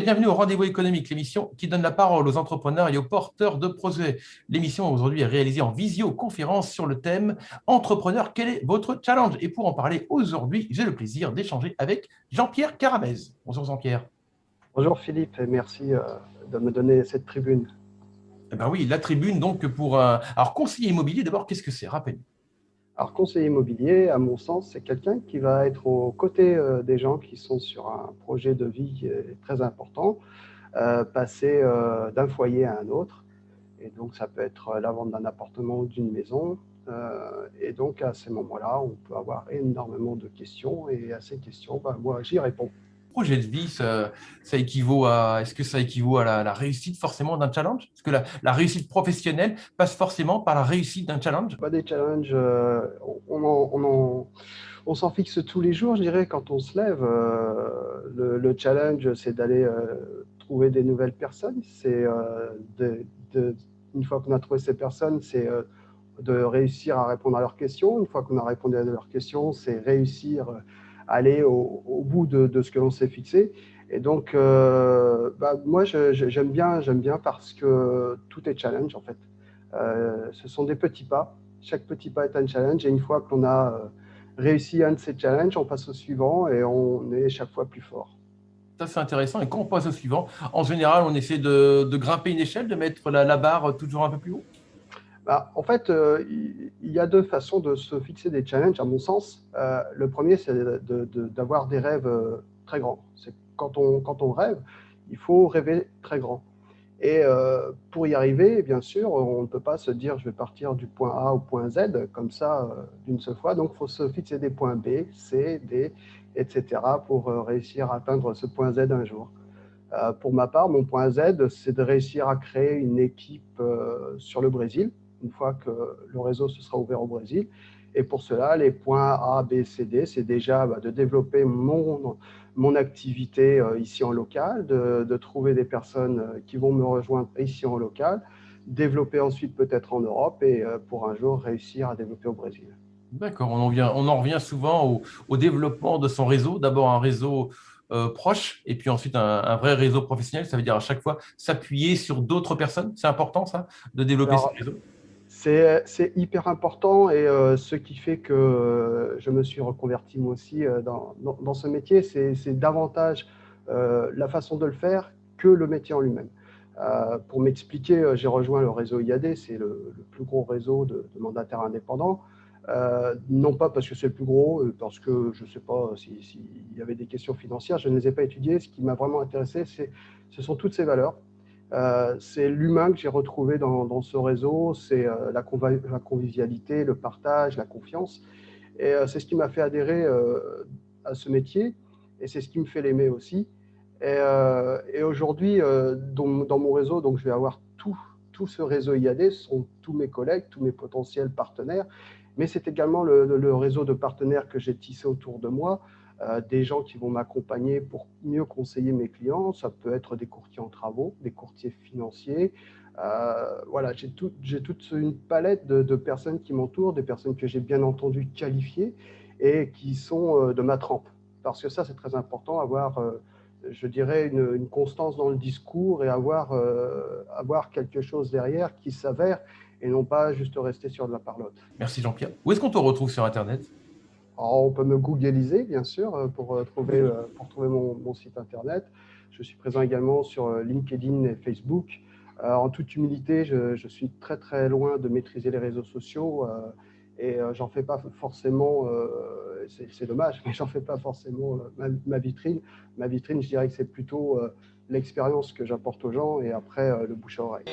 et bienvenue au Rendez-vous économique, l'émission qui donne la parole aux entrepreneurs et aux porteurs de projets. L'émission aujourd'hui est réalisée en visioconférence sur le thème Entrepreneur, quel est votre challenge? Et pour en parler aujourd'hui, j'ai le plaisir d'échanger avec Jean-Pierre Caramez. Bonjour Jean-Pierre. Bonjour Philippe et merci de me donner cette tribune. Eh ben oui, la tribune donc pour Alors conseiller immobilier, d'abord, qu'est-ce que c'est? Rappelez-nous. Alors conseiller immobilier, à mon sens, c'est quelqu'un qui va être aux côtés des gens qui sont sur un projet de vie très important, passer d'un foyer à un autre. Et donc ça peut être la vente d'un appartement ou d'une maison. Et donc à ces moments-là, on peut avoir énormément de questions et à ces questions, moi j'y réponds. Projet de vie, ça équivaut à, est-ce que ça équivaut à la réussite forcément d'un challenge? Est-ce que la réussite professionnelle passe forcément par la réussite d'un challenge? Pas des challenges, on s'en fixe tous les jours, je dirais, quand on se lève. Le challenge, c'est d'aller trouver des nouvelles personnes. C'est une fois qu'on a trouvé ces personnes, c'est de réussir à répondre à leurs questions. Une fois qu'on a répondu à leurs questions, c'est réussir à aller au bout de ce que l'on s'est fixé. Et donc, moi, j'aime bien parce que tout est challenge, en fait. Ce sont des petits pas. Chaque petit pas est un challenge. Et une fois qu'on a réussi un de ces challenges, on passe au suivant et on est chaque fois plus fort. Ça, c'est intéressant. Et quand on passe au suivant, en général, on essaie de grimper une échelle, de mettre la barre toujours un peu plus haut. En fait, il y a deux façons de se fixer des challenges, à mon sens. Le premier, c'est d'avoir des rêves très grands. C'est quand on rêve, il faut rêver très grand. Et pour y arriver, bien sûr, on ne peut pas se dire je vais partir du point A au point Z comme ça d'une seule fois. Donc, il faut se fixer des points B, C, D, etc. pour réussir à atteindre ce point Z un jour. Pour ma part, mon point Z, c'est de réussir à créer une équipe sur le Brésil, une fois que le réseau se sera ouvert au Brésil. Et pour cela, les points A, B, C, D, c'est déjà de développer mon activité ici en local, de trouver des personnes qui vont me rejoindre ici en local, développer ensuite peut-être en Europe et pour un jour réussir à développer au Brésil. D'accord. On en revient souvent au développement de son réseau. D'abord un réseau proche et puis ensuite un vrai réseau professionnel. Ça veut dire à chaque fois s'appuyer sur d'autres personnes. C'est important, ça, de développer son Alors, réseau. c'est hyper important et ce qui fait que je me suis reconverti moi aussi dans ce métier, c'est davantage la façon de le faire que le métier en lui-même. Pour m'expliquer, j'ai rejoint le réseau IAD, c'est le plus gros réseau de mandataires indépendants. Non pas parce que c'est le plus gros, parce que je ne sais pas s'il y avait des questions financières, je ne les ai pas étudiées. Ce qui m'a vraiment intéressé, ce sont toutes ces valeurs. C'est l'humain que j'ai retrouvé dans ce réseau, c'est la convivialité, le partage, la confiance. Et c'est ce qui m'a fait adhérer à ce métier et c'est ce qui me fait l'aimer aussi. Et aujourd'hui, dans mon réseau, donc je vais avoir tout ce réseau IAD, ce sont tous mes collègues, tous mes potentiels partenaires, mais c'est également le réseau de partenaires que j'ai tissé autour de moi, des gens qui vont m'accompagner pour mieux conseiller mes clients. Ça peut être des courtiers en travaux, des courtiers financiers. Voilà, j'ai toute une palette de personnes qui m'entourent, des personnes que j'ai bien entendu qualifiées et qui sont de ma trempe. Parce que ça, c'est très important, avoir, je dirais, une constance dans le discours et avoir quelque chose derrière qui s'avère et non pas juste rester sur de la parlotte. Merci Jean-Pierre. Où est-ce qu'on te retrouve sur Internet? Alors, on peut me googliser, bien sûr, pour trouver mon site internet. Je suis présent également sur LinkedIn et Facebook. En toute humilité, je suis très très loin de maîtriser les réseaux sociaux et j'en fais pas forcément, c'est dommage, mais j'en fais pas forcément ma vitrine. Ma vitrine, je dirais que c'est plutôt l'expérience que j'apporte aux gens et après le bouche à oreille.